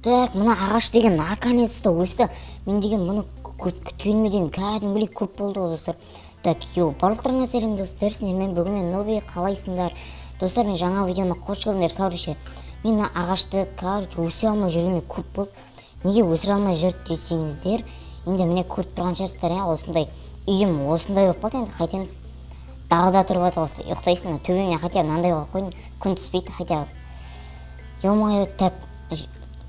Так, мына ағаш деген наконец-то өсті. Мен деген мұны күткеніме деген кәдімгідей көп болды ғой достар. Так, барлықтарыңа сәлем достар, мен бүгін Ноби, қалайсыңдар? Достар, мен жаңа видеома қош келдіңдер. Короче, мен мына ағашты өсіре алмай жүргеніме көп болды. Неге өсіре алмай жүрді десеңіздер, енді міне көріп тұрған шығарсыздар, осындай үйім осындай болып қалды. Енді қайтеміз далада тұрып жатыр осы, ұйықтайсың, төбемнен хотя мынандай қойып қойдым, күн түспейді хотя. Ё-моё, так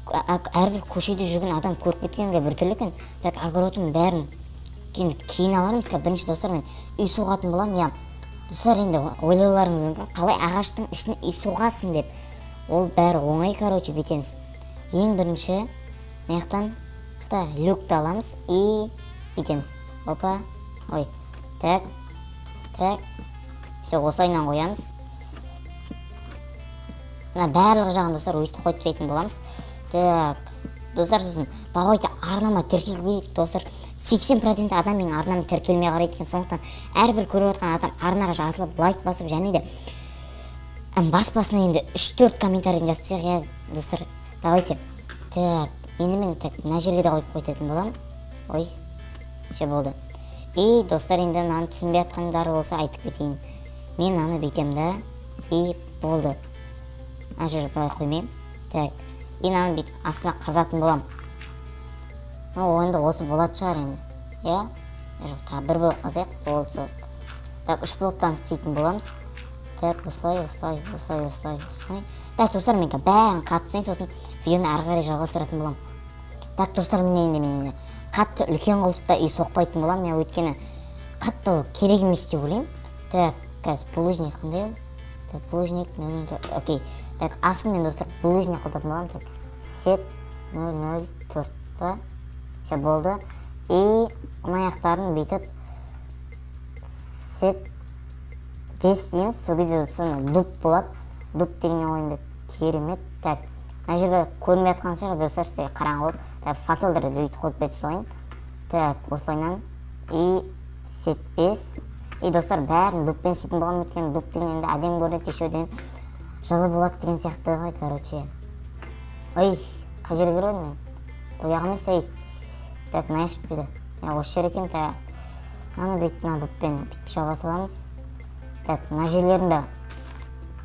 әрбір көшеде жүрген адам көріп кеткенге біртүрлі екен. Так, огородтың бәрін кейін алармыз. Бірінші достар, мен үй соғатын боламын. Достар, енді ойлауларыңыз мүмкін, қалай ағаштың ішіне үй соғасың деп. Ол бәрі оңай, короче, бетеміз. Ең бірінші мынаяқтан люкті аламыз и бетеміз. Опа, ой, так, все, осылайынан қоямыз. Барлық жағын достар өйстіп қойып тастайтын боламыз. Так, достар, сосын давайте арнама тіркеліп, достар, 80% адам менің арнама тіркелмей қарайды екен. Сондықтан әрбір көріп отқан адам арнаға жазылып, лайк басып, және де баспасына енді 3-4 комментарийін жазып тастайық, достар. Давайте. Так, енді мен мына жерге де қойып қоятын боламын. Ой, все болды. И достар, енді мынаны түсінбей жатқандар болса айтып кетейін. Мен мынаны бүйтем да, и болды. Ана жерге былай қоймаймын. Так, и мынаны бүйтіп астына қазатын боламын. Енді осы болады шығар енді. Жоқ, тағы бір блок қазайық, болды. Так, 3 блоктан істейтін боламыз. Так, осылай. Так, достар, мен бәрін қатысайын, сосын видеоны ары қарай жалғастыратын боламын. Так, достар, мен қатты үлкен қылыпта үй соқпайтын боламын. Мен өйткені қатты керек емес деп ойлаймын. Так, қазір булыжник қандай ол? Так, булыжник 004. Окей. Так, асын мен достар булыжник қылатын боламын. Так, сет 004 па? Все болды. И аяқтарын бүйтіп сет 5 дейміз. Сол кезде достар дуб болады. Дуб деген ол енді керемет. Так, мына жерге көрмей жатқан шығар достар, сізге қараңғы болып. Так, факелдерді бүйтіп қойып кете салайын. Так, осылайынан и сет 5. И достар, бәрін дубпен істейтін болған, өткен дуб деген енді әдем көрінеді, екеуден жылы болады деген сияқты ғой, короче. Ой, қай жерге кіріп мен? Бұяқ емес, ей. Так, мына жетпейді. Осы жер екен, так. Мынаны бүйтіп мына дубпен бүйтіп жаба саламыз. Так, мына жерлерінде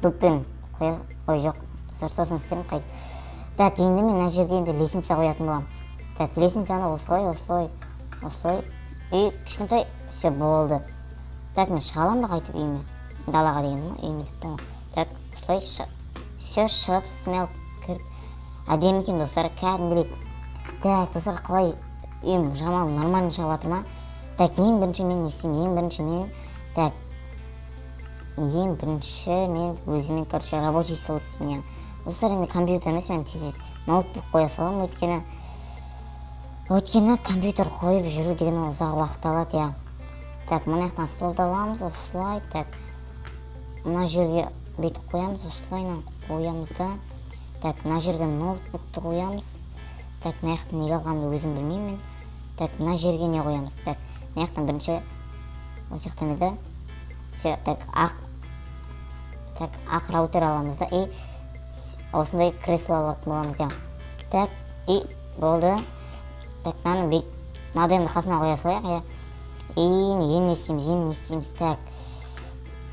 дубпен қоя... Ой, жоқ. Достар, сосын істерім қайды. Так, енді мен мына жерге енді лестница қоятын болам. Так, лестницаны осылай. И кішкентай все болды. Так, мен шыға аламын ба қайтып үйіме? Далаға деген ма? Үйіме деп тұр. Так, осылай все шығып, смел кіріп. Әдемі екен достар, кәдімгідей. Так, достар, қалай үйім жамал нормально шығып жатыр ма? Так, ең бірінші мен өзімен, короче, рабочий стол істейін. Достар, енді компьютер емес, мен тез ноутбук қоя салам, өйткені компьютер қойып жүру деген ұзақ уақыт алады, Так, мына жақтан столды аламыз, осылай. Так, мына жерге бүйтіп қоямыз, осылайынан қоямыз да. Так, мына жерге ноутбукты қоямыз. Так, мына жақтан неге алғанымды өзім білмеймін. Так, мына жерге не қоямыз? Так, мына жақтан бірінші осы жақтан еді. Так, ақ раутер аламыз да. И осындай кресло алатын боламыз, Так, и болды. Так, мынаны бүйтіп модемді қасына қоя салайық, И енді не істейміз,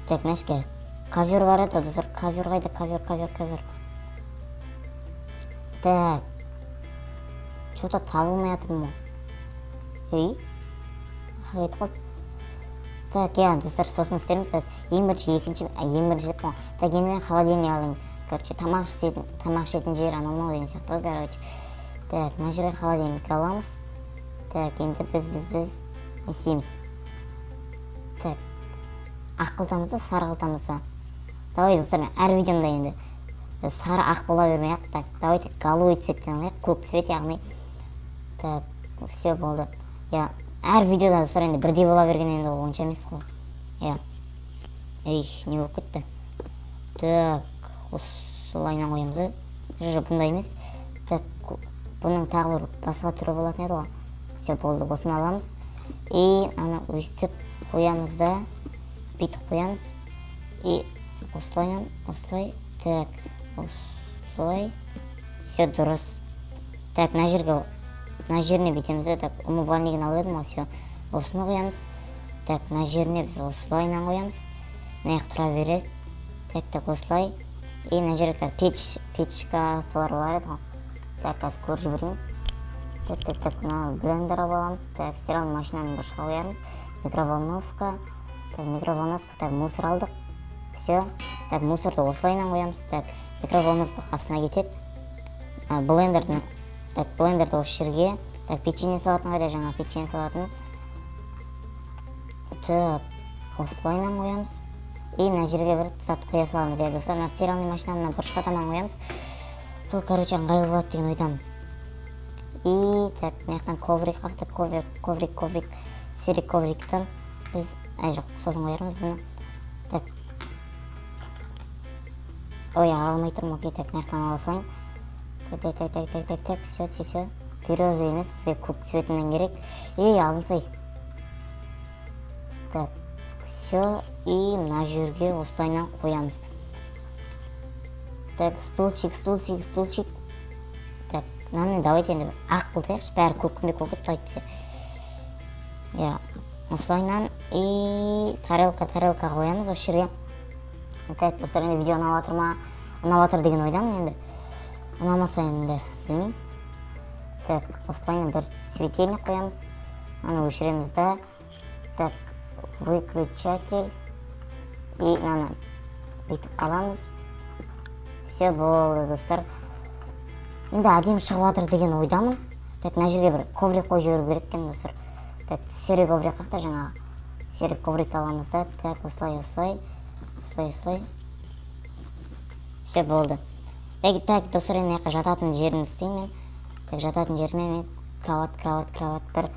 Так, мына жерге ковер бар еді, достар, ковер қайда, ковер. Так, что-то табылмай жатырмын ғой. Ей, қайда қалды. Так, достар, сосын істеріміз қазір. Ең бірінші деп қойған. Так, енді мен холодильник алайын. Короче, тамақ ішетін жер анау деген сияқты, короче. Так, мына жерге холодильник аламыз. Так, енді біз істейміз. Так, ақ қылтамыз да, сары қылтамыз ба? Давай, достар, әр видеомда енді сары ақ бола бермей ақ. Так, давайте голубой цветтен алайық, көк цвет, яғни. Так, все болды. Әр видеода достар енді бірдей бола берген енді онша емес қой. Ей, не болып кетті? Так, осылайынан қоямыз. Жоқ, бұндай емес. Так, бұның тағы бір басқа түрі болатын еді ғой. Все болды, осыны аламыз. И ана өстіп қоямыз да, бүйтіп қоямыз. И осылайынан, осылай. Так, осылай. Все дұрыс. Так, мына жеріне бүйтеміз. Так, умывальнигін алып едім ғой, все. Осыны қоямыз. Так, мына жеріне біз осылайынан қоямыз. Мына жақ тұра береді. Так, осылай. И мына жерге печка солар бар еді ғой. Так, қазір көріп жіберейін. Так, мына блендер алып аламыз. Так, стиральный машинаны бұрышқа қоярмыз. Микроволновка. Так, микроволновка. Так, мусор алдық. Все. Так, мусорды осылайынан қоямыз. Так, микроволновка қасына кетеді. Блендерді осы жерге. Так, печенье салатын қайда, жаңа печенье салатын. Так, осылайынан қоямыз. И мына жерге бір зат қоя саламыз. Достар, мына стиральный машинаны бұрышқа таман қоямыз. Сол, короче, ыңғайлы болады деген ойдамын. И так, мына жақтан коврик қақты, коврик, серик ковриктан біз жоқ, сосын қоярмыз бұны. Так, ой, алмай тұрмын, окей, так, мына жақтан ала салайын. Так, все. Березовый емес, бізге көк цветінен керек. Алынсай. Так, все, и мына жерге осылайынан қоямыз. Так, стульчик. Так, мынаны давайте енді ақ қылтайықшы, бәрі көккенбе көкет тайып бізге. Осылайынан, и тарелка қоямыз осы жерге. Так, достар, енді видео ұнап жатыр деген ойдамын енді. Ұнамаса енді білмеймін. Так, осылайынан бір светильник қоямыз. Мынаны өшіреміз да. Так, выключатель. И мынаны бүйтіп аламыз. Все болды, достар. Енді әдемі шығып жатыр деген ойдамын. Так, мына жерге бір коврик қойып жіберу керек екен, достар. Так, серик коврик қақта, жаңа серик коврикті аламыз да. Так, осылай. Все болды. Так, достар, енді жататын жерімді істеймін. Так, жататын жеріме мен кровать бір.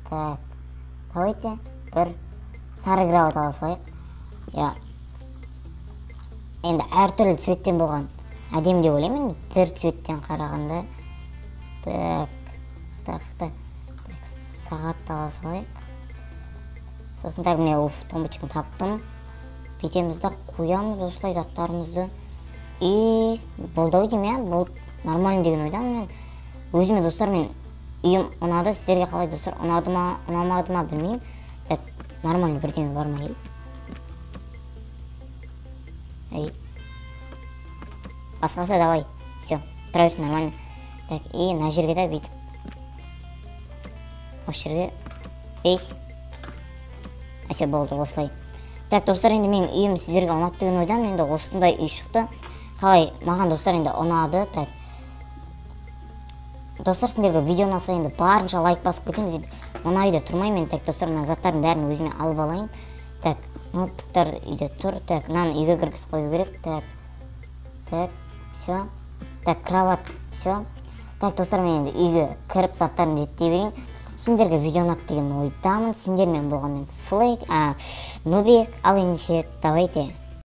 Так, давайте бір сары кровать ала салайық. Енді әртүрлі цветтен болған әдемі деп ойлаймын, бір цветтен қарағанда. Так, сағатты ала салайық. Сосын так, мен тумбочканы таптым. Бүйтеміз да қоямыз осылай заттарымызды. И болды деймін, бұл нормально деген ойдамын мен. Өзіме, достар, мен үйім ұнады, сіздерге қалай, достар, ұнады ма, ұнамады ма білмеймін. Так, нормально бірдеме бар ма, басқасы давай, все, тұрайыз нормально. Так, и мына жерге да бүйтіп осы жерге все болды, осылай. Так, достар, енді мен үйім сіздерге ұнады деген ойдамын. Енді осындай үй шықты. Қалай, маған, достар, енді ұнады. Так, достар, сіздерге видео ұнаса енді барынша лайк басып кетеміз. Мына үйде тұрмаймын. Так, достар, мына заттардың бәрін өзіме алып алайын. Так, ноутбуктар үйде тұр. Так, мынаны үйге кіргізіп қою керек. Так, все. Так, кровать, все. Так, достар, мен енді үйге кіріп заттарымды жеттей берейін. Сендерге видео ұнады деген ойдамын. Сендермен болған мен Флейк, Нубик, ал ендеше давайте